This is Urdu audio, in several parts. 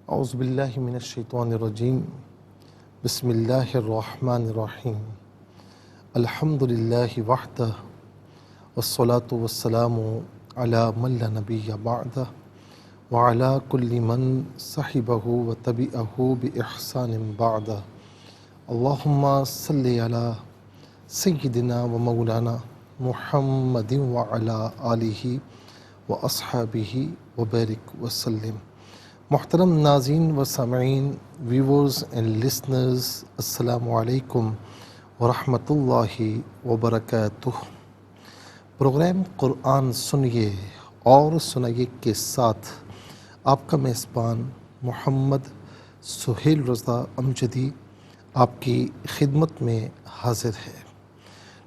اعوذ باللہ من الشیطان الرجیم بسم اللہ الرحمن الرحیم الحمد للہ وحدہ والصلاة والسلام علی من لا نبی بعدہ وعلی کل من صحبہ وتبعہ بإحسان بعدہ اللہم صلی علی سیدنا و مولانا محمد وعلی آلہ واصحابہ وبارک وسلم۔ محترم ناظرین و سامعین، ویورز اینڈ لسنرز، السلام علیکم ورحمۃ اللہ وبرکاتہ۔ پروگرام قرآن سنیے اور سنائیے کے ساتھ آپ کا میزبان محمد سہیل رضا امجدی آپ کی خدمت میں حاضر ہے۔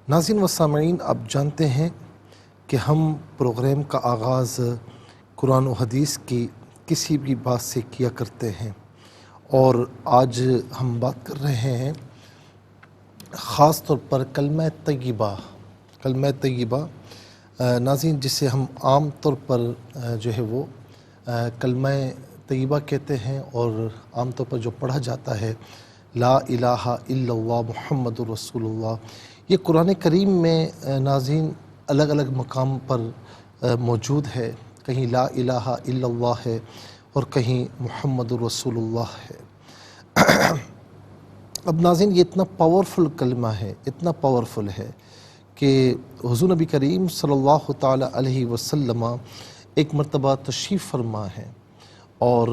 ناظرین و سامعین، آپ جانتے ہیں کہ ہم پروگرام کا آغاز قرآن و حدیث کی کسی بھی بات سے کیا کرتے ہیں، اور آج ہم بات کر رہے ہیں خاص طور پر کلمہ طیبہ ناظرین، جسے ہم عام طور پر جو ہے وہ کلمہ طیبہ کہتے ہیں، اور عام طور پر جو پڑھا جاتا ہے لا الہ الا اللہ محمد رسول اللہ۔ یہ قرآن کریم میں ناظرین الگ الگ مقام پر موجود ہے، کہیں لا الہ الا اللہ ہے اور کہیں محمد رسول اللہ ہے۔ اب ناظرین یہ اتنا پاورفل کلمہ ہے، اتنا پاورفل ہے کہ حضور نبی کریم صلی اللہ تعالی علیہ وسلم ایک مرتبہ تشریف فرما ہے، اور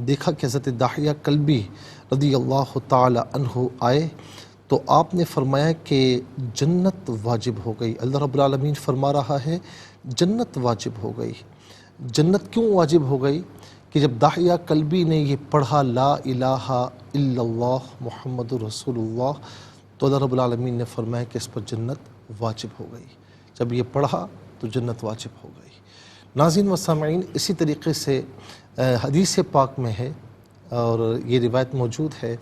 دیکھا کہ حضرت داحیہ کلبی رضی اللہ تعالی عنہ آئے تو آپ نے فرمایا کہ جنت واجب ہو گئی۔ اللہ رب العالمین فرما رہا ہے جنت واجب ہو گئی۔ جنت کیوں واجب ہو گئی؟ کہ جب داحیہ کلبی نے یہ پڑھا لا الہ الا اللہ محمد رسول اللہ، تو اللہ رب العالمین نے فرمایا کہ اس پر جنت واجب ہو گئی۔ جب یہ پڑھا تو جنت واجب ہو گئی۔ ناظرین و سامعین، اسی طریقے سے حدیث پاک میں ہے اور یہ روایت موجود ہے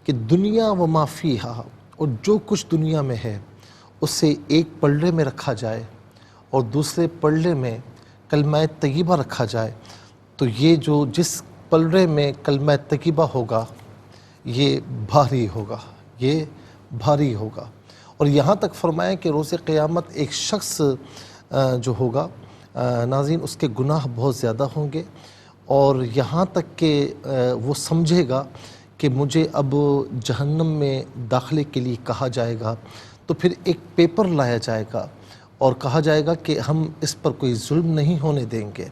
کہ دنیا و ما فیہا، اور جو کچھ دنیا میں ہے اسے ایک پلڑے میں رکھا جائے اور دوسرے پلڑے میں کلمہ طیبہ رکھا جائے، تو یہ جو جس پلڑے میں کلمہ طیبہ ہوگا یہ بھاری ہوگا، یہ بھاری ہوگا۔ اور یہاں تک فرمایا کہ روز قیامت ایک شخص جو ہوگا ناظرین، اس کے گناہ بہت زیادہ ہوں گے، اور یہاں تک کہ وہ سمجھے گا کہ مجھے اب جہنم میں داخلے کے لیے کہا جائے گا، تو پھر ایک پیپر لایا جائے گا اور کہا جائے گا کہ ہم اس پر کوئی ظلم نہیں ہونے دیں گے۔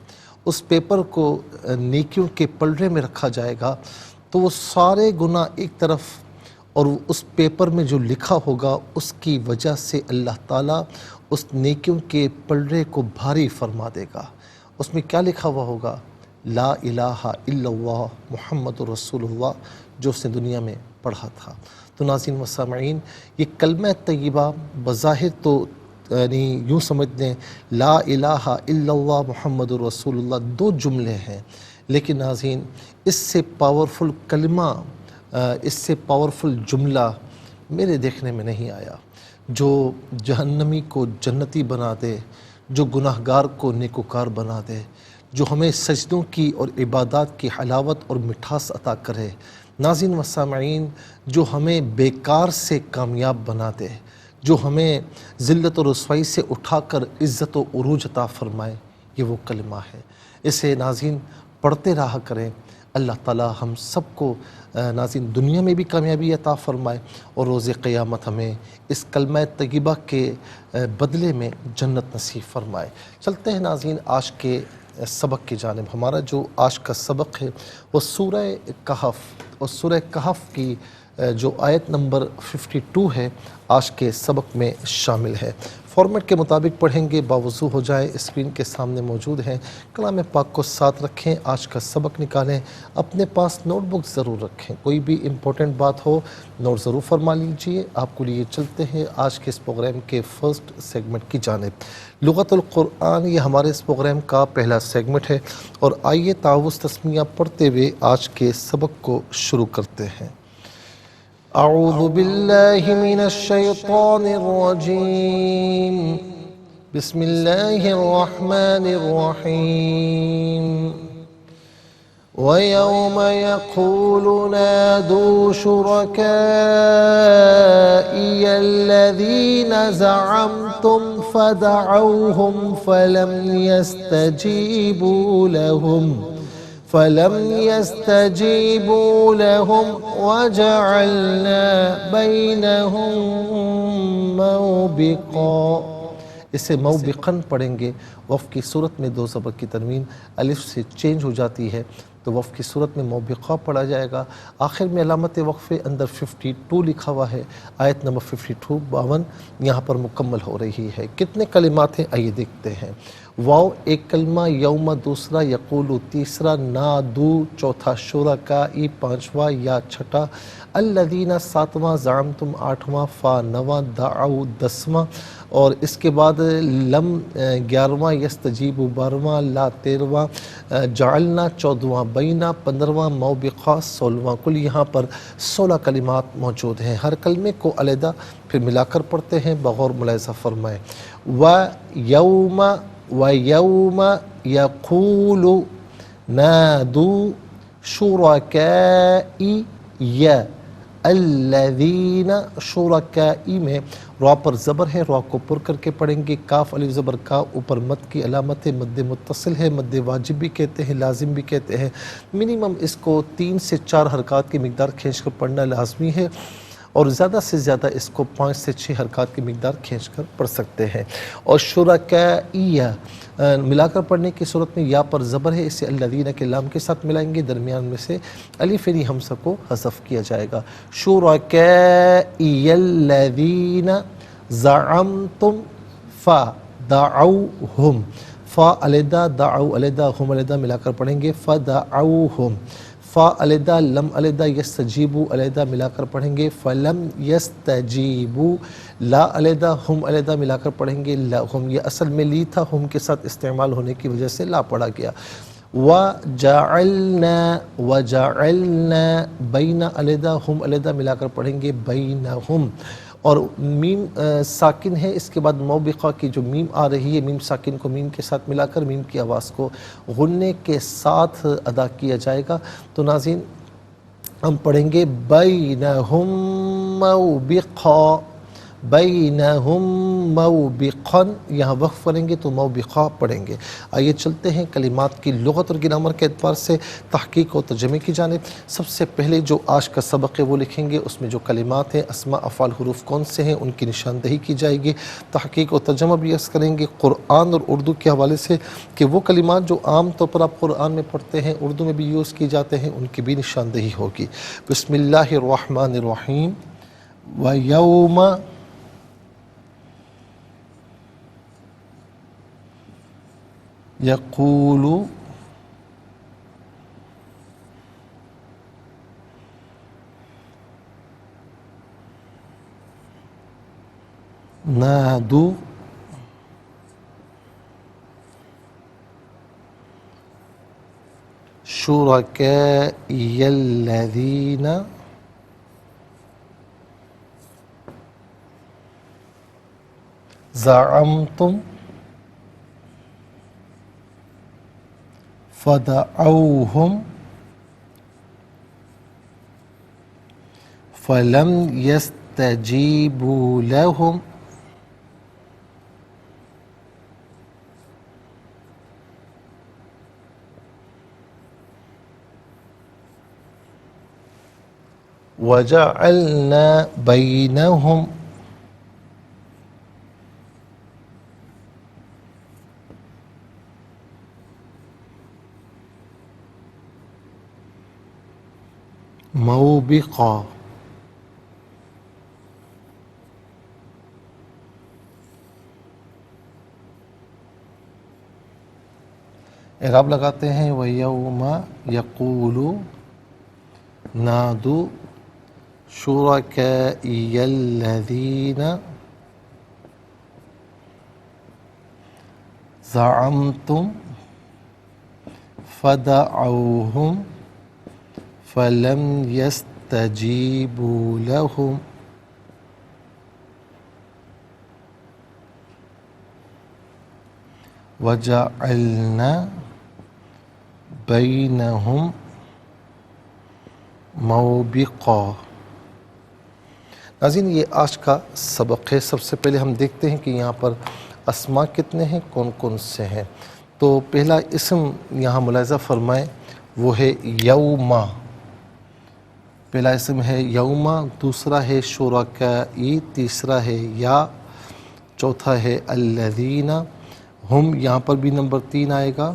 اس پیپر کو نیکیوں کے پلڑے میں رکھا جائے گا، تو وہ سارے گناہ ایک طرف، اور اس پیپر میں جو لکھا ہوگا اس کی وجہ سے اللہ تعالیٰ اس نیکیوں کے پلڑے کو بھاری فرما دے گا۔ اس میں کیا لکھا ہوا ہوگا؟ لا الہ الا اللہ محمد رسول اللہ، جو اس نے دنیا میں پڑھا تھا۔ تو ناظرین و سامعین، یہ کلمہ طیبہ بظاہر تو یعنی یوں سمجھ لیں لا الہ الا اللہ محمد رسول اللہ دو جملے ہیں، لیکن ناظرین اس سے پاورفل کلمہ، اس سے پاورفل جملہ میرے دیکھنے میں نہیں آیا، جو جہنمی کو جنتی بنا دے، جو گناہ گار کو نیکوکار بنا دے، جو ہمیں سجدوں کی اور عبادات کی حلاوت اور مٹھاس عطا کرے۔ ناظرین و سامعین، جو ہمیں بیکار سے کامیاب بنا دے، جو ہمیں ذلت و رسوائی سے اٹھا کر عزت و عروج عطا فرمائے، یہ وہ کلمہ ہے۔ اسے ناظرین پڑھتے رہا کریں۔ اللہ تعالی ہم سب کو ناظرین دنیا میں بھی کامیابی عطا فرمائے، اور روز قیامت ہمیں اس کلمہ طیبہ کے بدلے میں جنت نصیب فرمائے۔ چلتے ہیں ناظرین آج کے سبق کی جانب۔ ہمارا جو آج کا سبق ہے وہ سورہ کہف، اور سورہ کہف کی جو آیت نمبر 52 ہے آج کے سبق میں شامل ہے۔ فارمیٹ کے مطابق پڑھیں گے، باوضو ہو جائیں، اسکرین کے سامنے موجود ہیں۔ کلام پاک کو ساتھ رکھیں، آج کا سبق نکالیں، اپنے پاس نوٹ بک ضرور رکھیں، کوئی بھی امپورٹنٹ بات ہو نوٹ ضرور فرما لیجئے۔ آپ کو لیے چلتے ہیں آج کے اس پروگرام کے فرسٹ سیگمنٹ کی جانب۔ لغت القرآن یہ ہمارے اس پروگرام کا پہلا سیگمنٹ ہے، اور آئیے تعوذ تسمیہ پڑھتے ہوئے آج کے سبق کو شروع کرتے ہیں۔ اعوذ باللہ من الشیطان الرجیم، بسم اللہ الرحمن الرحیم۔ وَيَوْمَ يَقُولُ نَادُوا شُرَكَائِيَ الَّذِينَ زَعَمْتُمْ فَدَعَوْهُمْ فلم يستجيبوا لهم وجعلنا بينهم موبقا. اسے موبقاً پڑھیں گے. وقف کی صورت میں دو زبر کی تنوین الف سے چینج ہو جاتی ہے تو وقف کی صورت میں موبقہ پڑھا جائے گا. آخر میں علامت وقفے اندر 52 لکھا ہوا ہے. آیت نمبر 52 یہاں پر مکمل ہو رہی ہے. کتنے کلمات ہیں آئیے دیکھتے ہیں. واو ایک کلمہ، یوم دوسرا، یقول تیسرا، نادو چوتھا، شرکائی پانچواں یا چھٹا، الذین ساتواں، زعمتم آٹھواں، فا نواں، دعو دسواں، اور اس کے بعد لم 11واں، یستجیب 12واں، لا 13واں، جعلنا 14واں، بینا 15واں، موبقہ 16واں. کل یہاں پر 16 کلمات موجود ہیں. ہر کلمے کو علیحدہ پھر ملا کر پڑھتے ہیں، بغور ملاحظہ فرمائیں. وَيَوْمَ يَقُولُ نَادُوا شُرَكَائِيَ الَّذِينَ. شُرَكَائی میں را پر زبر ہے، را کو پر کر کے پڑھیں گے. کاف الف زبر کا اوپر مد کی علامت ہے. مد متصل ہے، مد واجب بھی کہتے ہیں، لازم بھی کہتے ہیں. منیمم اس کو 3 سے 4 حرکات کی مقدار کھینچ کر پڑھنا لازمی ہے، اور زیادہ سے زیادہ اس کو 5 سے 6 حرکات کی مقدار کھینچ کر پڑھ سکتے ہیں. اور شرکائیہ ملا کر پڑھنے کی صورت میں یا پر زبر ہے، اسے الذین کے لام کے ساتھ ملائیں گے، درمیان میں سے الف حمزہ کو حذف کیا جائے گا. شرکائیہ الذین زعمتم فدعوہم. فا علیحدہ، دعو علیحدہ، ہم علیحدہ ملا کر پڑھیں گے فدعوہم. فا علیحدہ، لم علیحدہ، یستجیبو علیحدہ ملا کر پڑھیں گے فلم یستجیبو. لا علیحدہ، ہم علیحدہ ملا کر پڑھیں گے لہم. یہ اصل میں لی تھا، ہم کے ساتھ استعمال ہونے کی وجہ سے لا پڑھا گیا. وَجَعَلْنَا بَيْنَ علیحدہ، ہم علیحدہ ملا کر پڑھیں گے بینہم. اور میم ساکن ہے، اس کے بعد موبقہ کی جو میم آ رہی ہے، میم ساکن کو میم کے ساتھ ملا کر میم کی آواز کو غنّے کے ساتھ ادا کیا جائے گا. تو ناظرین ہم پڑھیں گے بینہم موبقا. بینہم موبقا، یہاں وقف کریں گے تو موبقا پڑھیں گے. آئیے چلتے ہیں کلمات کی لغت اور گرامر کے اعتبار سے تحقیق و ترجمے کی جانب. سب سے پہلے جو آج کا سبق ہے وہ لکھیں گے. اس میں جو کلمات ہیں، اسماء افعال حروف کون سے ہیں، ان کی نشاندہی کی جائے گی. تحقیق و ترجمہ بھی عرض کریں گے قرآن اور اردو کے حوالے سے کہ وہ کلمات جو عام طور پر آپ قرآن میں پڑھتے ہیں، اردو میں بھی یوز کی جاتے ہیں، ان کی بھی نشاندہی ہوگی. بسم اللہ الرحمن الرحیم. وَيَوْمَ يَقُولُ نَادُوا شُرَكَائِيَ الَّذِينَ زَعَمْتُمْ فدعوہم فلم یستجیبوا لہم وجعلنا بینہم موبقا. اعراب لگاتے ہیں. وَيَوْمَ يَقُولُ نَادُوا شُرَكَائِيَ الَّذِينَ زَعَمْتُمْ فدعوہم فلم يستجیبوا لہم وجعلنا بینہم موبقا۔ ناظرین یہ آج کا سبق ہے۔ سب سے پہلے ہم دیکھتے ہیں کہ یہاں پر اسماء کتنے ہیں، کون کون سے ہیں۔ تو پہلا اسم یہاں ملاحظہ فرمائیں وہ ہے یوما، پہلا اسم ہے یوما، دوسرا ہے شرکائی، تیسرا ہے یا، چوتھا ہے الذین، ہم یہاں پر بھی نمبر 3 آئے گا،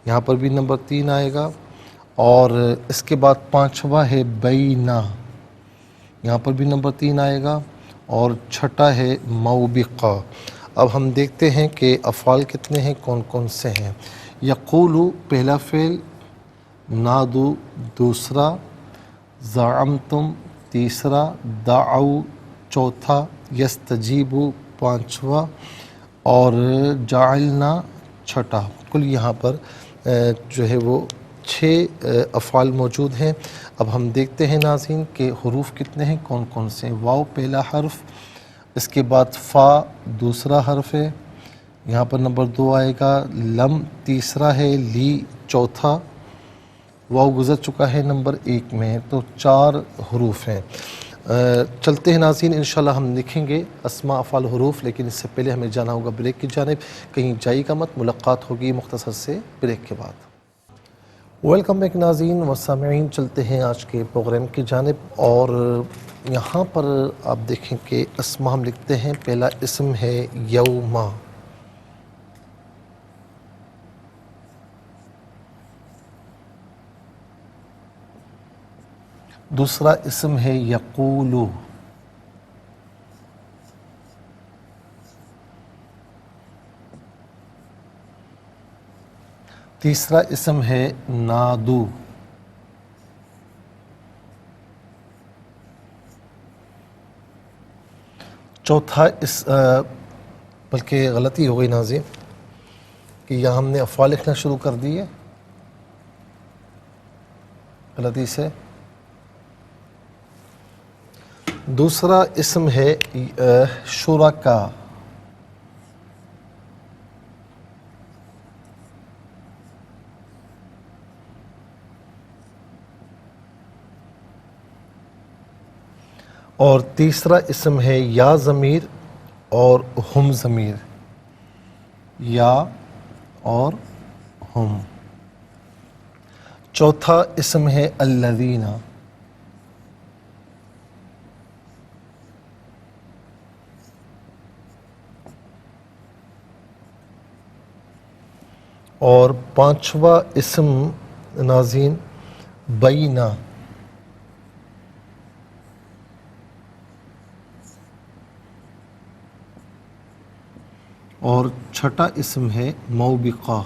یہاں پر بھی نمبر 3 آئے گا، اور اس کے بعد پانچواں ہے بینا، یہاں پر بھی نمبر 3 آئے گا، اور چھٹا ہے موبقہ۔ اب ہم دیکھتے ہیں کہ افعال کتنے ہیں، کون کون سے ہیں۔ یقولو پہلا فعل، نادو دوسرا، زعمتم تیسرا، دعو چوتھا، یستجیبو پانچواں، اور جعلنا چھٹا۔ کل یہاں پر جو ہے وہ 6 افعال موجود ہیں۔ اب ہم دیکھتے ہیں ناظرین کہ حروف کتنے ہیں، کون کون سے ہیں۔ واو پہلا حرف، اس کے بعد فا دوسرا حرف ہے، یہاں پر نمبر 2 آئے گا، لم تیسرا ہے، لی چوتھا، واو گزر چکا ہے نمبر 1 میں، تو 4 حروف ہیں۔ چلتے ہیں ناظرین، انشاءاللہ ہم لکھیں گے اسماء افعال حروف، لیکن اس سے پہلے ہمیں جانا ہوگا بریک کی جانب، کہیں جائی کا مت، ملاقات ہوگی مختصر سے بریک کے بعد۔ ویلکم بیک ناظرین و سامعین، چلتے ہیں آج کے پروگرام کی جانب، اور یہاں پر آپ دیکھیں کہ اسماء ہم لکھتے ہیں۔ پہلا اسم ہے یوما، دوسرا اسم ہے یقولو، تیسرا اسم ہے نادو، چوتھا بلکہ غلطی ہو گئی ناظرین کہ یہاں ہم نے افعال لکھنا شروع کر دیے غلطی سے۔ دوسرا اسم ہے شرکا، اور تیسرا اسم ہے یا ضمیر اور ہم ضمیر، یا اور ہم۔ چوتھا اسم ہے الذین، اور پانچواں اسم ناظرین بینا، اور چھٹا اسم ہے موبقہ۔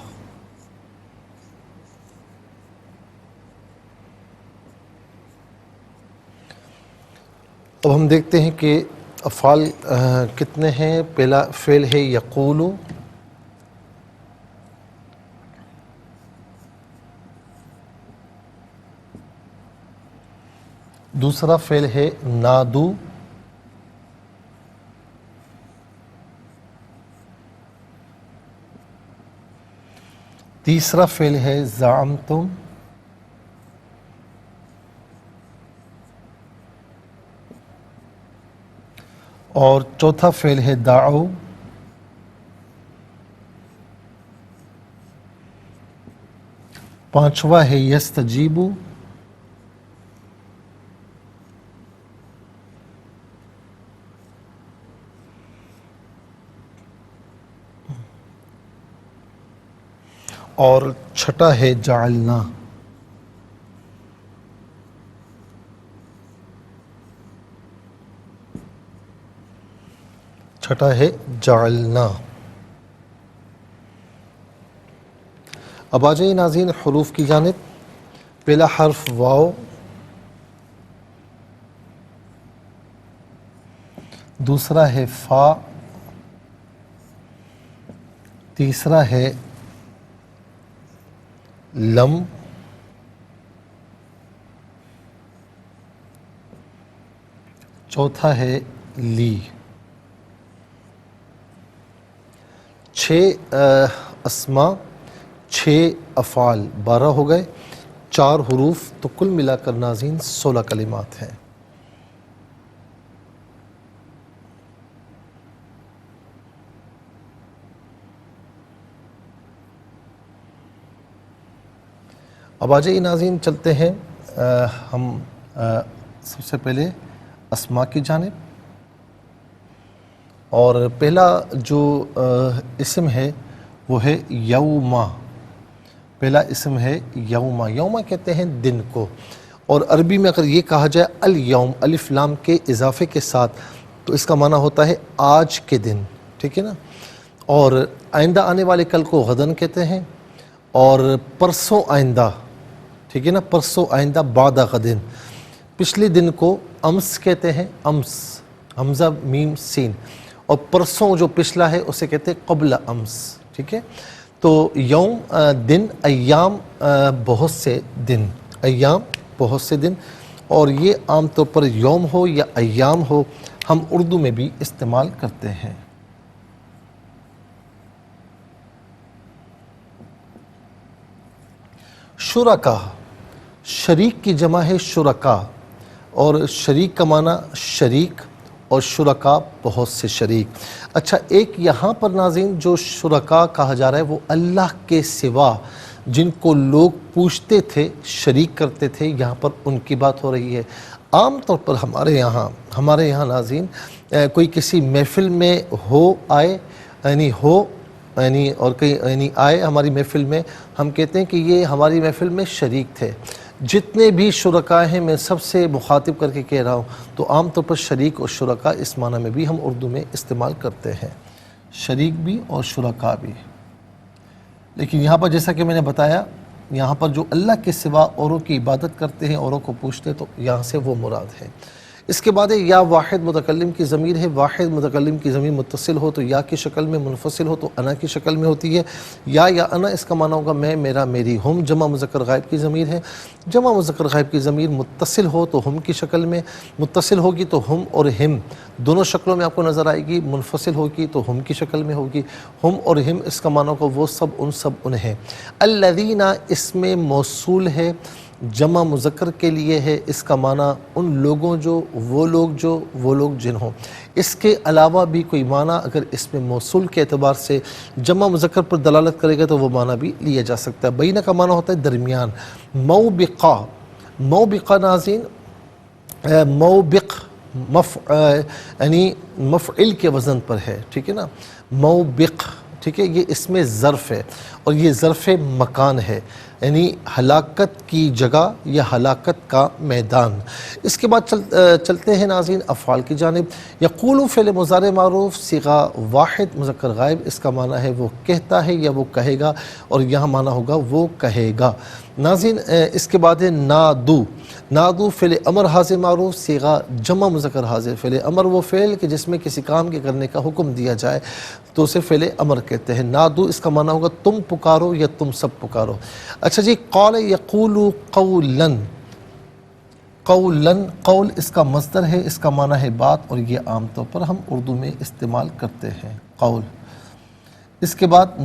اب ہم دیکھتے ہیں کہ افعال کتنے ہیں۔ پہلا فعل ہے یقولو، دوسرا فعل ہے نادو، تیسرا فعل ہے زعمتم، اور چوتھا فعل ہے دعو، پانچواں ہے یستجیبو، اور چھٹا ہے جعلنا۔ چھٹا ہے جعلنا۔ اب آ جائیے ناظرین حروف کی جانب۔ پہلا حرف واو، دوسرا ہے فا، تیسرا ہے لم، چوتھا ہے لی۔ 6 اسماء، 6 افعال، 12 ہو گئے۔ 4 حروف تو کل ملا کر ناظرین 16 کلمات ہیں۔ اب آ جائیے ناظرین، چلتے ہیں ہم سب سے پہلے اسماء کی جانب، اور پہلا جو اسم ہے وہ ہے یوما۔ پہلا اسم ہے یوما۔ یوما کہتے ہیں دن کو، اور عربی میں اگر یہ کہا جائے الیوم الف لام کے اضافے کے ساتھ تو اس کا معنی ہوتا ہے آج کے دن، ٹھیک ہے نا۔ اور آئندہ آنے والے کل کو غدن کہتے ہیں، اور پرسوں آئندہ، ٹھیک ہے نا، پرسوں آئندہ بعد غدن۔ پچھلے دن کو امس کہتے ہیں، امس، حمزہ میم سین، اور پرسوں جو پچھلا ہے اسے کہتے ہیں قبل امس، ٹھیک ہے۔ تو یوم دن، ایام بہت سے دن، ایام بہت سے دن، اور یہ عام طور پر یوم ہو یا ایام ہو ہم اردو میں بھی استعمال کرتے ہیں۔ شرکا، شریک کی جمع ہے شرکا، اور شریک کا معنی شریک، اور شرکا بہت سے شریک۔ اچھا، ایک یہاں پر ناظرین جو شرکا کہا جا رہا ہے وہ اللہ کے سوا جن کو لوگ پوچھتے تھے، شریک کرتے تھے، یہاں پر ان کی بات ہو رہی ہے۔ عام طور پر ہمارے یہاں ناظرین کوئی کسی محفل میں آئے اور کہیں آئے ہماری محفل میں، ہم کہتے ہیں کہ یہ ہماری محفل میں شریک تھے۔ جتنے بھی شرکاء ہیں میں سب سے مخاطب کر کے کہہ رہا ہوں، تو عام طور پر شریک اور شرکاء اس معنی میں بھی ہم اردو میں استعمال کرتے ہیں، شریک بھی اور شرکاء بھی۔ لیکن یہاں پر جیسا کہ میں نے بتایا، یہاں پر جو اللہ کے سوا اوروں کی عبادت کرتے ہیں، اوروں کو پوچھتے ہیں، تو یہاں سے وہ مراد ہے۔ اس کے بعد یا واحد متکلم کی ضمیر ہے۔ واحد متکلم کی ضمیر متصل ہو تو یا کی شکل میں، منفصل ہو تو انا کی شکل میں ہوتی ہے۔ یا انا اس کا معنی ہوگا میں، میرا، میری۔ ہم جمع مذکر غائب کی ضمیر ہے۔ جمع مذکر غائب کی ضمیر متصل ہو تو ہم کی شکل میں، متصل ہوگی تو ہم اور ہم دونوں شکلوں میں آپ کو نظر آئے گی۔ منفصل ہوگی تو ہم کی شکل میں ہوگی۔ ہم اور ہم اس کا معنی ہوگا وہ سب، ان سب، انہیں۔ الذین اس میں موصول ہے، جمع مذکر کے لیے ہے، اس کا معنی ان لوگوں جو، وہ لوگ جن ہوں۔ اس کے علاوہ بھی کوئی معنی اگر اس میں موصول کے اعتبار سے جمع مذکر پر دلالت کرے گا تو وہ معنی بھی لیا جا سکتا ہے۔ بینہ کا معنی ہوتا ہے درمیان۔ موبقہ، موبقہ ناظرین، موبق یعنی مفعل کے وزن پر ہے، ٹھیک ہے نا، موبق، ٹھیک ہے۔ یہ اس میں ظرف ہے، اور یہ ظرف مکان ہے، یعنی ہلاکت کی جگہ یا ہلاکت کا میدان۔ اس کے بعد چلتے ہیں ناظرین افعال کی جانب۔ یقول فعل مضارع معروف صیغہ واحد مذکر غائب، اس کا معنی ہے وہ کہتا ہے یا وہ کہے گا، اور یہاں معنی ہوگا وہ کہے گا۔ ناظرین اس کے بعد ہے نادو۔ نادو فعل امر حاضر معروف صیغہ جمع مذکر حاضر۔ فعل امر وہ فعل کہ جس میں کسی کام کے کرنے کا حکم دیا جائے تو اسے فعل امر کہتے ہیں۔ نادو اس کا معنی ہوگا تم پکارو یا تم سب پکارو۔ اچھا جی، قال یقول قولا، قولا، قول اس کا مصدر ہے، اس کا معنی ہے بات، اور یہ عام طور پر ہم اردو میں استعمال کرتے ہیں، قول۔ اس کے بعد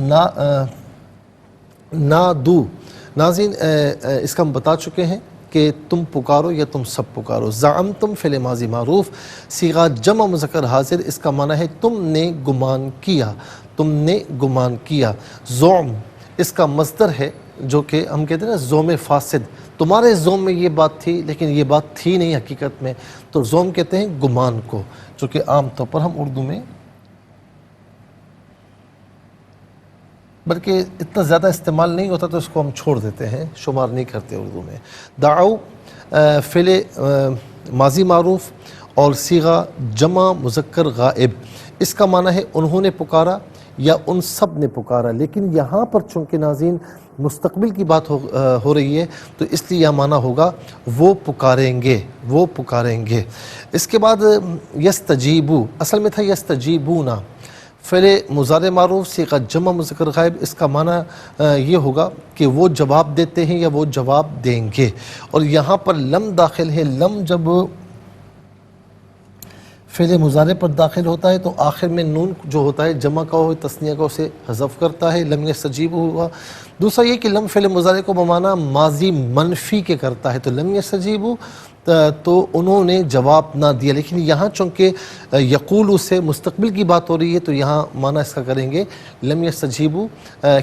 نادو، ناظرین اس کا ہم بتا چکے ہیں کہ تم پکارو یا تم سب پکارو۔ زعمتم فعل ماضی معروف صیغہ جمع مذکر حاضر، اس کا معنی ہے تم نے گمان کیا، تم نے گمان کیا۔ زعم اس کا مصدر ہے، جو کہ ہم کہتے ہیں نا زوم فاسد، تمہارے زوم میں یہ بات تھی لیکن یہ بات تھی نہیں حقیقت میں، تو زوم کہتے ہیں گمان کو، جو کہ عام طور پر ہم اردو میں بلکہ اتنا زیادہ استعمال نہیں ہوتا تو اس کو ہم چھوڑ دیتے ہیں، شمار نہیں کرتے اردو میں۔ دعو فعل ماضی معروف اور صیغہ جمع مذکر غائب، اس کا معنی ہے انہوں نے پکارا یا ان سب نے پکارا، لیکن یہاں پر چونکہ ناظرین مستقبل کی بات ہو رہی ہے تو اس لیے یہ معنی ہوگا وہ پکاریں گے، وہ پکاریں گے۔ اس کے بعد یستجیبو، اصل میں تھا یستجیبونا، فعل مضارع معروف صیغہ جمع مذکر غائب، اس کا معنی یہ ہوگا کہ وہ جواب دیتے ہیں یا وہ جواب دیں گے، اور یہاں پر لم داخل ہے۔ لم جب فعل مضارع پر داخل ہوتا ہے تو آخر میں نون جو ہوتا ہے جمع کا ہو تثنیہ کا اسے حذف کرتا ہے، لم یستجیبوا ہوا۔ دوسرا یہ کہ لم فعل مضارع کو بمانا ماضی منفی کے کرتا ہے، تو لم یستجیبوا تو انہوں نے جواب نہ دیا، لیکن یہاں چونکہ یقول سے مستقبل کی بات ہو رہی ہے تو یہاں معنی اس کا کریں گے لم یستجیبوا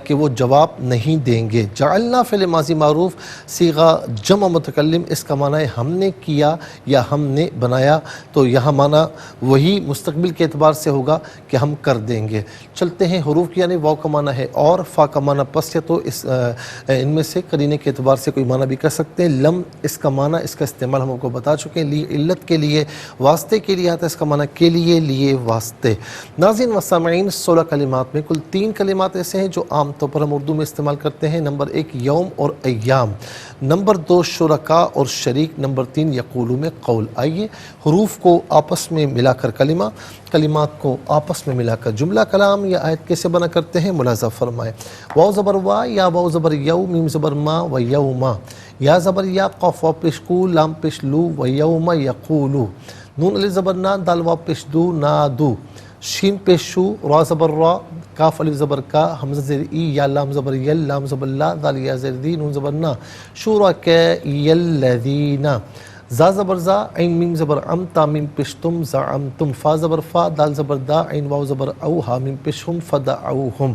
کہ وہ جواب نہیں دیں گے۔ جعلنا فعل ماضی معروف صیغہ جمع متکلم، اس کا معنی ہے ہم نے کیا یا ہم نے بنایا، تو یہاں معنی وہی مستقبل کے اعتبار سے ہوگا کہ ہم کر دیں گے۔ چلتے ہیں حروف کی، یعنی واو کا معنی ہے اور، فا کا معنی پس ہے، تو ان میں سے قرینے کے اعتبار سے کوئی معنی بھی کر سکتے ہیں۔ لم اس کا معنی، اس کا استعمال ہم کو بتا چکے ہیں، علت کے لیے، واسطے کے لیے آتا ہے، اس کا معنی کے لیے واسطے۔ ناظرین و سامعین، 16 کلمات میں کل 3 کلمات ایسے ہیں جو عام طور پر ہم اردو میں استعمال کرتے ہیں۔ نمبر 1 یوم اور ایام، نمبر 2 شرکاء اور شریک، نمبر 3 یقولو میں قول۔ آئیے حروف کو آپس میں ملا کر کلمہ، کلمات کو آپس میں ملا کر جملہ کلام یا آیت کیسے بنا کرتے ہیں ملاحظہ فرمائیں۔ واو زبر وا، یا واو زبر یو، میم زبر ما و یوما، یا زبر یا، قاف واو پیش کو، لام پیش لو و یوم یقولو، نون الف زبر نا، دال واو پیش دو نادو، شین پیش شو، را زبر را، کاف الف زبر کا، حمزہ زیر ای، یا لام زبر یل، لام زبر لا، دال یا زیر دی، نون زبر نا، شرکاء الذین، زا زبر زا، عین میم زبر ام، تا میم پیش تم، زعمتم، فا زبر فا، دال زبر دا، عین واو زبر او، ہا میم پیش ہم، فدعوہم،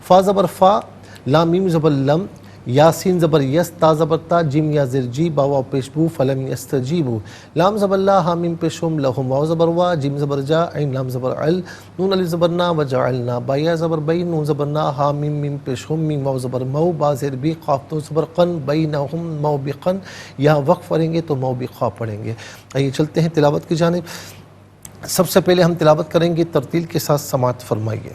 فا زبر فا، لام میم زبر لم، یاسین زبر یس، تا زبر تا، جیم یا زر جی، با واو پیش بو، فلم یستجیبو، لام زبر لا، ہا میم پیش ہم، لہم، واو زبر وا، جیم زبر جا، عین لام زبر عل، نون الف زبر نا، وجعلنا، با یا زبر بین، نون زبر نا، ہا میم میم پیش ہم، میم واو زبر مو، با زر بی، قاف تو زبر قن، بینہم موبقن، یہاں وقف پڑھیں گے تو موبقا پڑھیں گے۔ آئیے چلتے ہیں تلاوت کی جانب۔ سب سے پہلے ہم تلاوت کریں گے، ترتیل کے ساتھ سماعت فرمائیے۔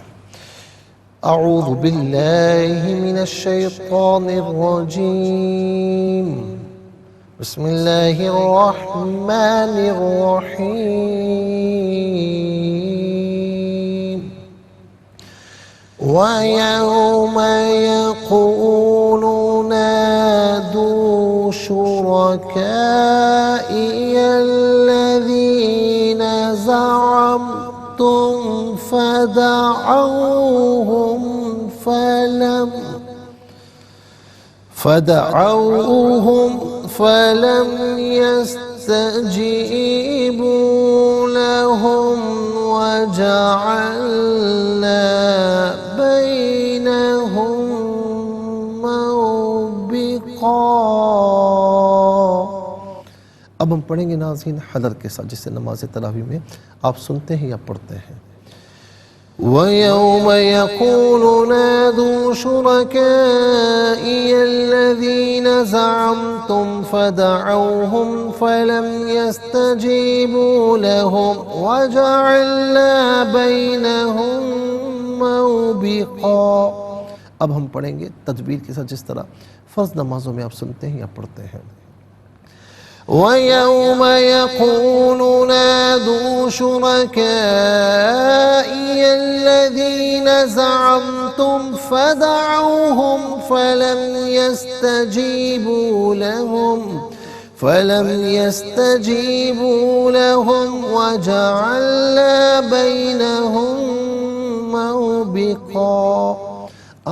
اعوذ باللہ من الشیطان الرجیم، بسم اللہ الرحمن الرحیم، وَيَوْمَ يَقُولُ نَادُوا شُرَكَائِيَ الَّذِينَ زَعَمْتُمْ فدعوهم فلم يستجيبوا لهم وجعلنا بينهم موبقا۔ اب ہم پڑھیں گے ناظرین حضر کے ساتھ، جسے نماز تراویح میں آپ سنتے ہیں یا پڑھتے ہیں۔ وَيَوْمَ يَقُولُ نَادُوا شُرَكَائِيَ الَّذِينَ زَعَمْتُمْ فَدَعَوْهُمْ فَلَمْ يَسْتَجِيبُوا لَهُمْ وَجَعَلْنَا بَيْنَهُمْ مَوْبِقًا۔ اب ہم پڑھیں گے تدبیر کے ساتھ، جس طرح فرض نمازوں میں آپ سنتے ہیں یا پڑھتے ہیں۔ وَيَوْمَ يَقُولُ نَادُوا شُرَكَائِيَ الَّذِينَ زَعَمْتُمْ فَدَعَوْهُمْ فَلَمْ يَسْتَجِيبُوا لَهُمْ وَجَعَلْنَا بَيْنَهُمْ موبقا۔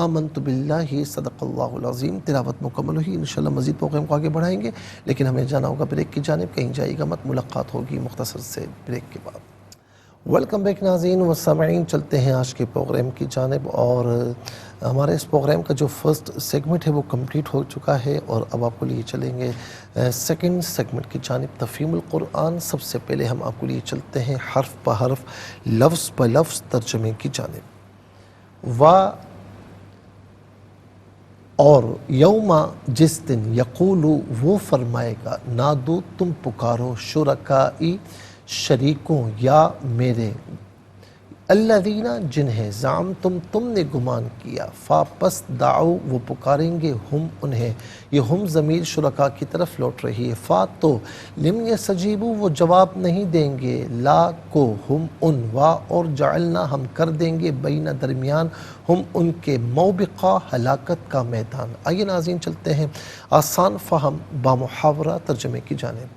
آمنت باللہ، صدق اللہ العظیم۔ تلاوت مکمل ہوئی، انشاءاللہ مزید پروگرام کو آگے بڑھائیں گے، لیکن ہمیں جانا ہوگا بریک کی جانب، کہیں جائے گا مت، ملاقات ہوگی مختصر سے بریک کے بعد۔ ویلکم بیک ناظرین و سامعین، چلتے ہیں آج کے پروگرام کی جانب، اور ہمارے اس پروگرام کا جو فرسٹ سیگمنٹ ہے وہ کمپلیٹ ہو چکا ہے، اور اب آپ کو لیے چلیں گے سیکنڈ سیگمنٹ کی جانب، تفہیم القرآن۔ سب سے پہلے ہم آپ کو لیے چلتے ہیں حرف بہ حرف، لفظ بہ لفظ ترجمے کی جانب۔ اور یوما، جس دن، یقولو وہ فرمائے گا، نادو تم پکارو، شرکائی شریکوں یا میرے، الذین جنہیں، زعمتم تم نے گمان کیا، فا پس دعو وہ پکاریں گے، ہم انہیں، یہ ہم ضمیر شرکا کی طرف لوٹ رہی ہے، فا تو، لم یستجیبو وہ جواب نہیں دیں گے، لا کو، ہم ان، وا اور جعلنا ہم کر دیں گے، بین درمیان، ہم ان کے، موبقا ہلاکت کا میدان۔ آئیے ناظرین چلتے ہیں آسان فہم با محاورہ ترجمے کی جانب۔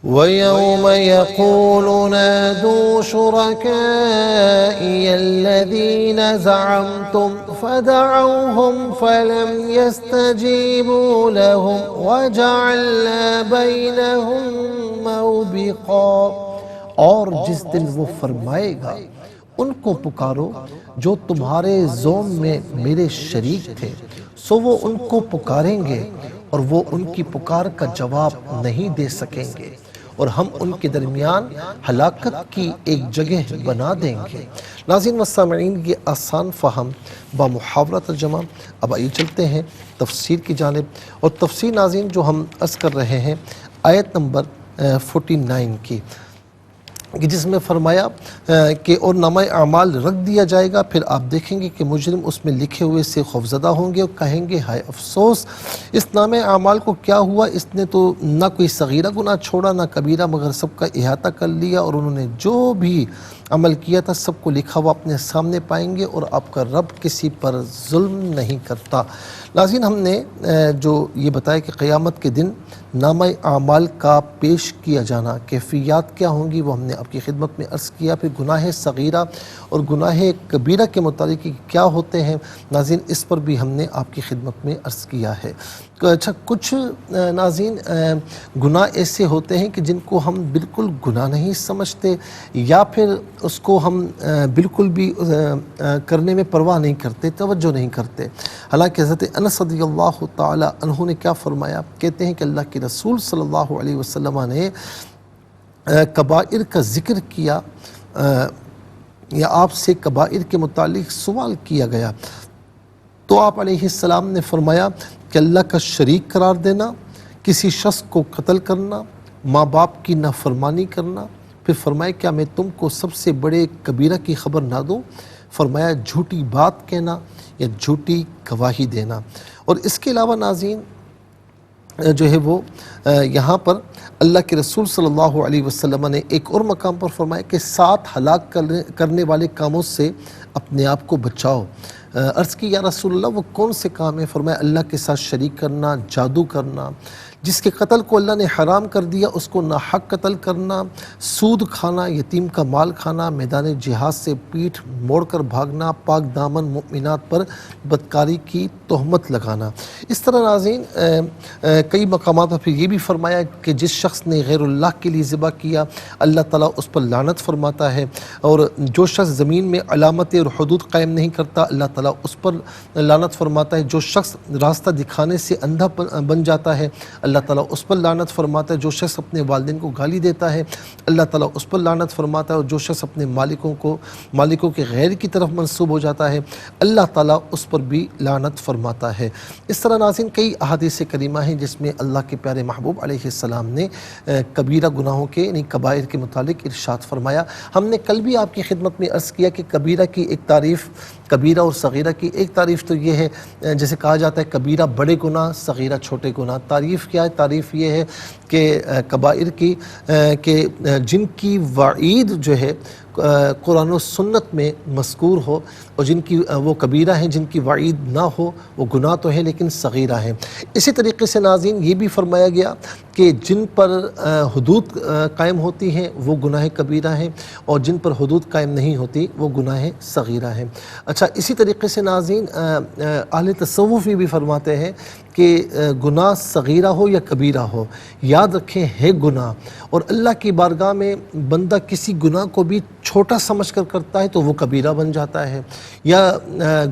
وَيَوْمَ يَقُولُ نَادُوا شُرَكَائِيَ الَّذِينَ زَعَمْتُمْ فَدَعَوْهُمْ فَلَمْ يَسْتَجِيبُوا لَهُمْ وَجَعَلْنَا بَيْنَهُمْ مَوْبِقًا۔ اور جس دن وہ فرمائے گا ان کو پکارو جو تمہارے زوم میں میرے شریک تھے، سو وہ ان کو پکاریں گے اور وہ ان کی پکار کا جواب نہیں دے سکیں گے، اور ہم ان کے درمیان ہلاکت کی ایک جگہ بنا دیں گے۔ ناظرین و سامعین، یہ آسان فہم با محاورہ ترجمہ۔ اب آئیے چلتے ہیں تفسیر کی جانب، اور تفسیر ناظرین جو ہم عرض کر رہے ہیں آیت نمبر 49 کی، جس میں فرمایا کہ اور نامہ اعمال رکھ دیا جائے گا، پھر آپ دیکھیں گے کہ مجرم اس میں لکھے ہوئے سے خوفزدہ ہوں گے اور کہیں گے ہائے افسوس، اس نامہ اعمال کو کیا ہوا، اس نے تو نہ کوئی صغیرہ گناہ چھوڑا نہ کبیرہ، مگر سب کا احاطہ کر لیا، اور انہوں نے جو بھی عمل کیا تھا سب کو لکھا ہوا اپنے سامنے پائیں گے، اور آپ کا رب کسی پر ظلم نہیں کرتا۔ ناظرین، ہم نے جو یہ بتایا کہ قیامت کے دن نامہ اعمال کا پیش کیا جانا، کیفیات کیا ہوں گی، وہ ہم نے آپ کی خدمت میں عرض کیا۔ پھر گناہ صغیرہ اور گناہ کبیرہ کے متعلق کیا ہوتے ہیں ناظرین، اس پر بھی ہم نے آپ کی خدمت میں عرض کیا ہے۔ اچھا، کچھ ناظرین گناہ ایسے ہوتے ہیں کہ جن کو ہم بالکل گناہ نہیں سمجھتے، یا پھر اس کو ہم بالکل بھی کرنے میں پرواہ نہیں کرتے، توجہ نہیں کرتے۔ حالانکہ حضرت انس رضی اللہ تعالی عنہ نے کیا فرمایا، کہتے ہیں کہ اللہ کے رسول صلی اللہ علیہ وسلم نے کبائر کا ذکر کیا، یا آپ سے کبائر کے متعلق سوال کیا گیا، تو آپ علیہ السلام نے فرمایا کہ اللہ کا شریک قرار دینا، کسی شخص کو قتل کرنا، ماں باپ کی نافرمانی کرنا۔ پھر فرمایا کیا میں تم کو سب سے بڑے کبیرہ کی خبر نہ دوں؟ فرمایا جھوٹی بات کہنا یا جھوٹی گواہی دینا۔ اور اس کے علاوہ ناظرین جو ہے وہ یہاں پر اللہ کے رسول صلی اللہ علیہ وسلم نے ایک اور مقام پر فرمایا کہ 7 ہلاک کرنے والے کاموں سے اپنے آپ کو بچاؤ۔ عرض کی یا رسول اللہ وہ کون سے کام ہیں؟ فرمایا اللہ کے ساتھ شریک کرنا، جادو کرنا، جس کے قتل کو اللہ نے حرام کر دیا اس کو ناحق قتل کرنا، سود کھانا، یتیم کا مال کھانا، میدان جہاد سے پیٹھ موڑ کر بھاگنا، پاک دامن مؤمنات پر بدکاری کی تہمت لگانا۔ اس طرح ناظرین کئی مقامات پر پھر یہ بھی فرمایا کہ جس شخص نے غیر اللہ کے لیے ذبح کیا اللہ تعالیٰ اس پر لعنت فرماتا ہے، اور جو شخص زمین میں علامتیں اور حدود قائم نہیں کرتا اللہ تعالیٰ اس پر لعنت فرماتا ہے، جو شخص راستہ دکھانے سے اندھا بن جاتا ہے اللہ تعالیٰ اس پر لعنت فرماتا ہے، جو شخص اپنے والدین کو گالی دیتا ہے اللہ تعالیٰ اس پر لعنت فرماتا ہے، اور جو شخص اپنے مالکوں کے غیر کی طرف منسوب ہو جاتا ہے اللہ تعالیٰ اس پر بھی لعنت فرماتا ہے۔ اس طرح ناظرین کئی احادیث کریمہ ہیں جس میں اللہ کے پیارے محبوب علیہ السلام نے کبیرہ گناہوں کے یعنی کبائر کے متعلق ارشاد فرمایا۔ ہم نے کل بھی آپ کی خدمت میں عرض کیا کہ کبیرہ کی ایک تعریف، کبیرہ اور صغیرہ کی ایک تعریف تو یہ ہے جیسے کہا جاتا ہے کبیرہ بڑے گناہ، صغیرہ چھوٹے گناہ۔ تعریف کیا ہے؟ تعریف یہ ہے کہ کبائر کی کہ جن کی وعید جو ہے قرآن و سنت میں مذکور ہو، اور جن کی وہ کبیرہ ہیں جن کی وعید نہ ہو وہ گناہ تو ہیں لیکن صغیرہ ہیں۔ اسی طریقے سے ناظرین یہ بھی فرمایا گیا کہ جن پر حدود قائم ہوتی ہیں وہ گناہ کبیرہ ہیں، اور جن پر حدود قائم نہیں ہوتی وہ گناہ صغیرہ ہیں۔ اچھا، اسی طریقے سے ناظرین اہل تصوف بھی فرماتے ہیں کہ گناہ صغیرہ ہو یا کبیرہ ہو یاد رکھیں ہے گناہ، اور اللہ کی بارگاہ میں بندہ کسی گناہ کو بھی چھوٹا سمجھ کر کرتا ہے تو وہ کبیرہ بن جاتا ہے، یا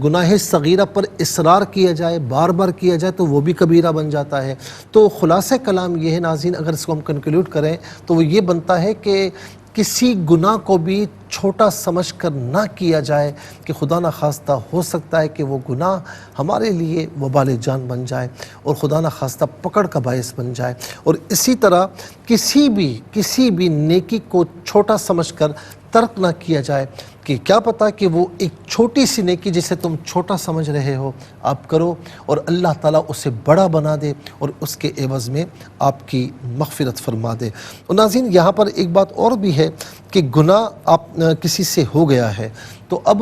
گناہ صغیرہ پر اصرار کیا جائے، بار بار کیا جائے تو وہ بھی کبیرہ بن جاتا ہے۔ تو خلاصہ کلام یہ ہے ناظرین، اگر اس کو ہم کنکلوڈ کریں تو وہ یہ بنتا ہے کہ کسی گناہ کو بھی چھوٹا سمجھ کر نہ کیا جائے کہ خدا نخواستہ ہو سکتا ہے کہ وہ گناہ ہمارے لیے وبال جان بن جائے اور خدا نخواستہ پکڑ کا باعث بن جائے، اور اسی طرح کسی بھی نیکی کو چھوٹا سمجھ کر ترک نہ کیا جائے کہ کیا پتہ کہ وہ ایک چھوٹی سی نیکی جسے تم چھوٹا سمجھ رہے ہو آپ کرو اور اللہ تعالیٰ اسے بڑا بنا دے اور اس کے عوض میں آپ کی مغفرت فرما دے۔ اور ناظرین یہاں پر ایک بات اور بھی ہے کہ گناہ آپ کسی سے ہو گیا ہے تو اب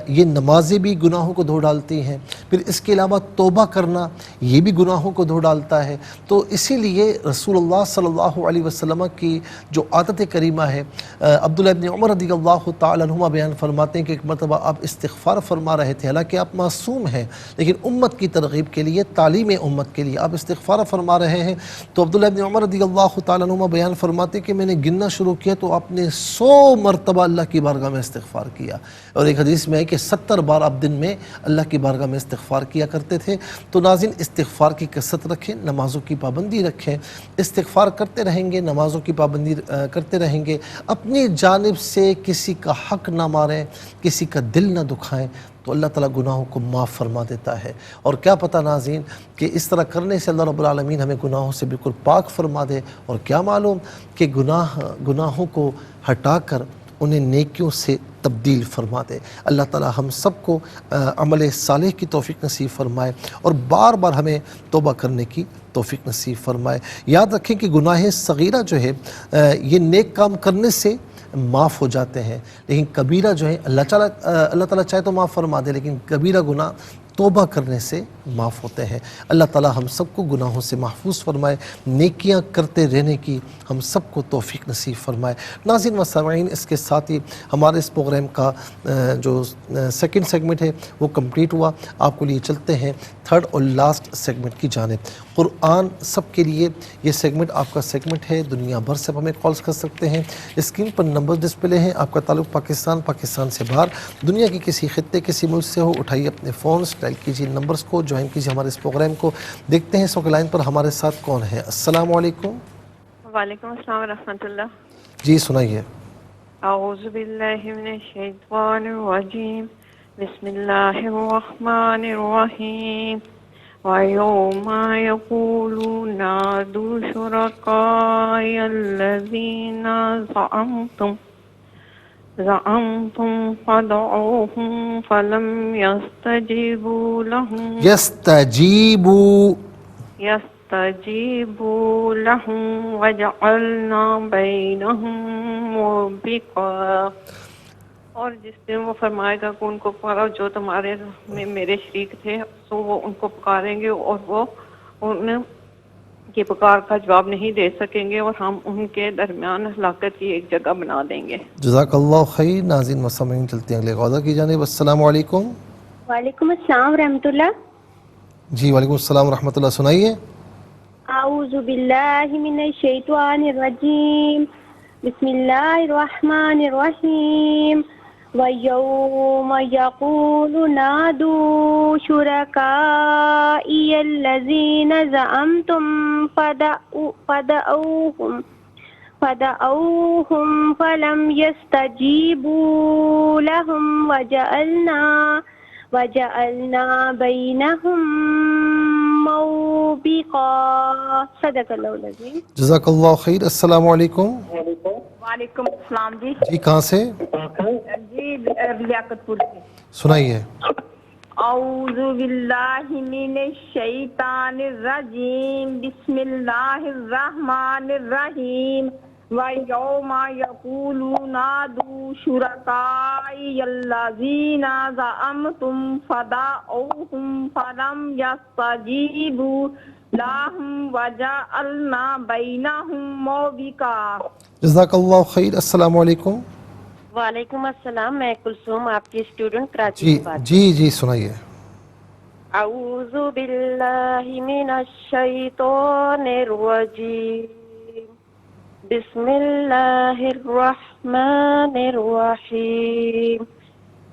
یہ نمازیں بھی گناہوں کو دھو ڈالتی ہیں، پھر اس کے علاوہ توبہ کرنا یہ بھی گناہوں کو دھو ڈالتا ہے۔ تو اسی لیے رسول اللہ صلی اللہ علیہ وسلم کی جو عادت کریمہ ہے، عبداللہ ابن عمر رضی اللہ تعالیٰ عنہما بیان فرماتے ہیں کہ ایک مرتبہ آپ استغفار فرما رہے تھے، حالانکہ آپ معصوم ہیں لیکن امت کی ترغیب کے لیے، تعلیم امت کے لیے آپ استغفار فرما رہے ہیں، تو عبداللہ ابن عمر رضی اللہ تعالیٰ عنہما بیان فرماتے ہیں کہ میں نے گننا شروع کیا تو آپ نے 100 مرتبہ اللہ کی بارگاہ میں استغفار کیا، اور ایک حدیث میں ہے کہ 70 بار آپ دن میں اللہ کی بارگاہ میں استغفار کیا کرتے تھے۔ تو ناظرین، استغفار کی کثرت رکھیں، نمازوں کی پابندی رکھیں، استغفار کرتے رہیں گے، نمازوں کی پابندی کرتے رہیں گے، اپنی جانب سے کسی کا حق نہ ماریں، کسی کا دل نہ دکھائیں، تو اللہ تعالیٰ گناہوں کو معاف فرما دیتا ہے۔ اور کیا پتہ ناظرین کہ اس طرح کرنے سے اللہ رب العالمین ہمیں گناہوں سے بالکل پاک فرما دے، اور کیا معلوم کہ گناہوں کو ہٹا کر انہیں نیکیوں سے تبدیل فرما دے۔ اللہ تعالیٰ ہم سب کو عمل صالح کی توفیق نصیب فرمائے اور بار بار ہمیں توبہ کرنے کی توفیق نصیب فرمائے۔ یاد رکھیں کہ گناہ صغیرہ جو ہے یہ نیک کام کرنے سے معاف ہو جاتے ہیں، لیکن کبیرہ جو ہے اللہ تعالیٰ چاہے تو معاف فرما دے، لیکن کبیرہ گناہ توبہ کرنے سے معاف ہوتے ہیں۔ اللہ تعالیٰ ہم سب کو گناہوں سے محفوظ فرمائے، نیکیاں کرتے رہنے کی ہم سب کو توفیق نصیب فرمائے۔ ناظرین و سامعین، اس کے ساتھ ہی ہمارے اس پروگرام کا جو سیکنڈ سیگمنٹ ہے وہ کمپلیٹ ہوا۔ آپ کو لیے چلتے ہیں تھرڈ اور لاسٹ سیگمنٹ کی جانب، قرآن سب کے لیے۔ یہ سیگمنٹ آپ کا سیگمنٹ ہے، دنیا بھر سے ہمیں کالز کر سکتے ہیں، اسکرین پر نمبر ڈسپلے ہیں۔ آپ کا تعلق پاکستان سے باہر دنیا کی کسی خطے کسی ملک سے ہو، اٹھائیے اپنے فونز، ڈائل کیجیے نمبرز کو، جوائن کیجیے ہمارے اس پروگرام کو۔ دیکھتے ہیں سوک لائن پر ہمارے ساتھ کون ہے۔ السلام علیکم۔ وعلیکم السلام ورحمۃ اللہ۔ جی سنائیے۔ اعوذ باللہ من الشیطان الرجیم، بسم اللہ الرحمن الرحیم۔ وَيَوْمَ يَقُولُ نَادُوا شُرَكَائِيَ الَّذِينَ زَعَمْتُمْ فَدَعُوهُمْ فَلَمْ يَسْتَجِيبُوا لَهُمْ وَجَعَلْنَا بَيْنَهُمْ مُوبِقًا۔ اور جس دن وہ فرمائے گا کہ ان کو پکارو جو تمہارے میں میرے شریک تھے، تو وہ ان کو پکاریں گے اور وہ ان کی پکار کا جواب نہیں دے سکیں گے، اور ہم ان کے درمیان ہلاکت کی ایک جگہ بنا دیں گے۔ جزاک اللہ خیر۔ ناظرین و سامعین، چلتے ہیں اگلے غوطہ کی جانب۔ السلام علیکم۔ وعلیکم السلام ورحمۃ اللہ۔ جی وعلیکم السلام ورحمۃ اللہ، سنائیے۔ اعوذ باللہ من الشیطان الرجیم، بسم اللہ الرحمن الرحیم۔ وَيَوْمَ يَقُولُ نَادُوا شُرَكَائِيَ الَّذِينَ زَعَمْتُمْ فَدَعُوهُمْ فَلَمْ يَسْتَجِيبُوا لَهُمْ وَجَعَلْنَا بَيْنَهُمْ موبقا۔ صدق اللہ العظیم۔ جزاک اللہ خیر۔ السلام علیکم۔ وعلیکم السلام۔ جی کہاں سے؟ جی لیاقت پور سے۔ سنائیے۔ اعوذ باللہ من الشیطان الرجیم، بسم اللہ الرحمن الرحیم۔ وَيَوْمَ يَقُولُ نَادُوا شُرَكَائِيَ الَّذِينَ زَعَمْتُمْ فَدَعُوهُمْ فَلَمْ يَسْتَجِيبُوا لَهُمْ وَجَعَلْنَا بَيْنَهُمْ مُوبِقًا۔ جزاک اللہ خیر۔ السلام علیکم۔ وعلیکم السلام، میں کلثوم آپ کی اسٹوڈنٹ کراچی سے بات جی سنائیے۔ اعوذ باللہ من الشیطان الرجیم، بسم اللہ الرحمن الرحیم۔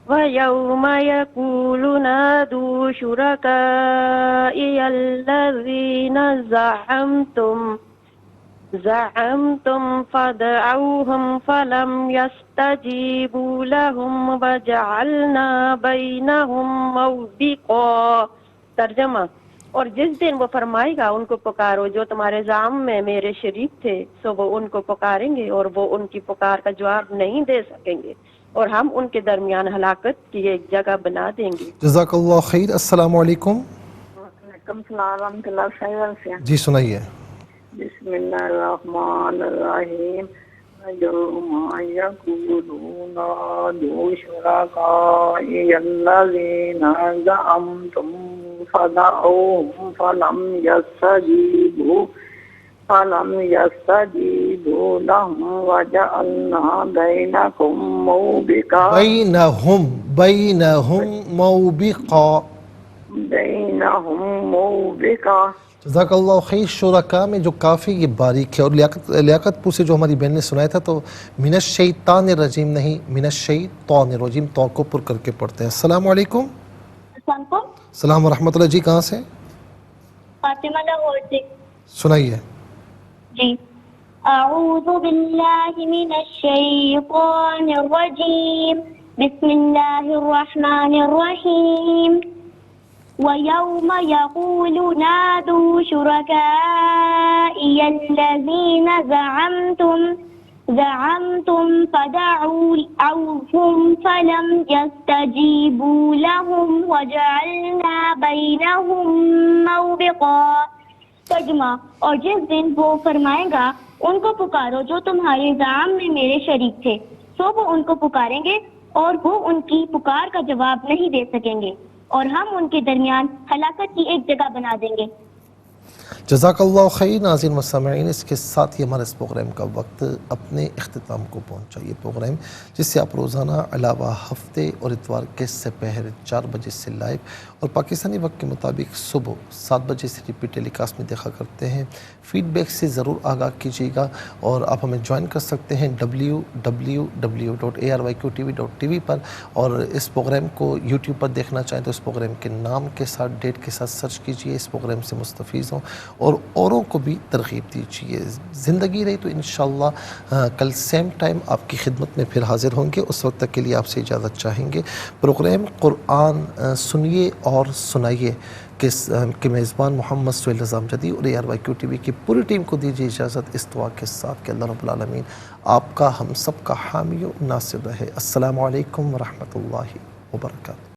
وَيَوْمَ يَقُولُ نَادُوا شُرَكَائِيَ الَّذِينَ زَعَمْتُمْ فَدَعُوهُمْ فَلَمْ يَسْتَجِيبُوا لَهُمْ وَجَعَلْنَا بَيْنَهُمْ مَوْبِقًا۔ ترجمہ: اور جس دن وہ فرمائے گا ان کو پکارو جو تمہارے زعم میں میرے شریک تھے، سو وہ ان کو پکاریں گے اور وہ ان کی پکار کا جواب نہیں دے سکیں گے، اور ہم ان کے درمیان ہلاکت کی ایک جگہ بنا دیں گے۔ جزاک اللہ خیر۔ السلام علیکم۔ وعلیکم السلام ورحمۃ اللہ۔ جی سنائیے۔ بسم اللہ الرحمن الرحیم۔ يوم يقولون نادوا شركائي الذين زعمتم فدعوهم فلم يستجيبوا لهم وجعلنا بينهم موبقا جزاک اللہ خیر. شرکا میں جو کافی یہ باریک ہے، اور لیاقت پور سے جو ہماری بہن نے سنایا تھا تو من الشیطان الرجیم نہیں، من الشیطان الرجیم، تو کو پر کر کے پڑھتے ہیں. السلام علیکم. السلام علیکم. السلام ورحمۃ اللہ. جی کہاں سے؟ فاطمہ لاہور سے. سنائیے. جی. اعوذ باللہ من الشیطان الرجیم. بسم اللہ الرحمن الرحیم. وَيَوْمَ يَقُولُ نَادُوا شُرَكَائِيَ الَّذِينَ زَعَمْتُمْ فَدَعَوْهُمْ فَلَمْ يَسْتَجِيبُوا لَهُمْ وَجَعَلْنَا بَيْنَهُمْ مَوْبِقًا. ترجمہ: اور جس دن وہ فرمائے گا ان کو پکارو جو تمہارے زعم میں میرے شریک تھے، سو وہ ان کو پکاریں گے اور وہ ان کی پکار کا جواب نہیں دے سکیں گے، اور ہم ان کے درمیان ہلاکت کی ایک جگہ بنا دیں گے. جزاک اللہ خیر. ناظرین و سامعین، اس کے ساتھ ہی ہمارا اس پروگرام کا وقت اپنے اختتام کو پہنچا. یہ پروگرام جس سے آپ روزانہ علاوہ ہفتے اور اتوار کے سپہر 4 بجے سے لائیو اور پاکستانی وقت کے مطابق صبح 7 بجے سے ریپیٹ ٹیلی کاسٹ میں دیکھا کرتے ہیں. فیڈ بیک سے ضرور آگاہ کیجیے گا، اور آپ ہمیں جوائن کر سکتے ہیں www.arYQTV.tv پر، اور اس پروگرام کو یوٹیوب پر دیکھنا چاہیں تو اس پروگرام کے نام کے ساتھ ڈیٹ کے ساتھ سرچ کیجیے. اس پروگرام سے مستفیض ہوں اور اوروں کو بھی ترغیب دیجیے. زندگی رہی تو انشاءاللہ کل سیم ٹائم آپ کی خدمت میں پھر حاضر ہوں گے. اس وقت تک کے لیے آپ سے اجازت چاہیں گے. پروگرام قرآن سنیے اور سنائیے کے میزبان محمد سہیل رضا امجدی اور ARYQTV کی پوری ٹیم کو دیجیے اجازت اس دعا کے ساتھ کہ اللہ رب العالمین آپ کا ہم سب کا حامی و ناصر رہے. السلام علیکم ورحمۃ اللہ وبرکاتہ.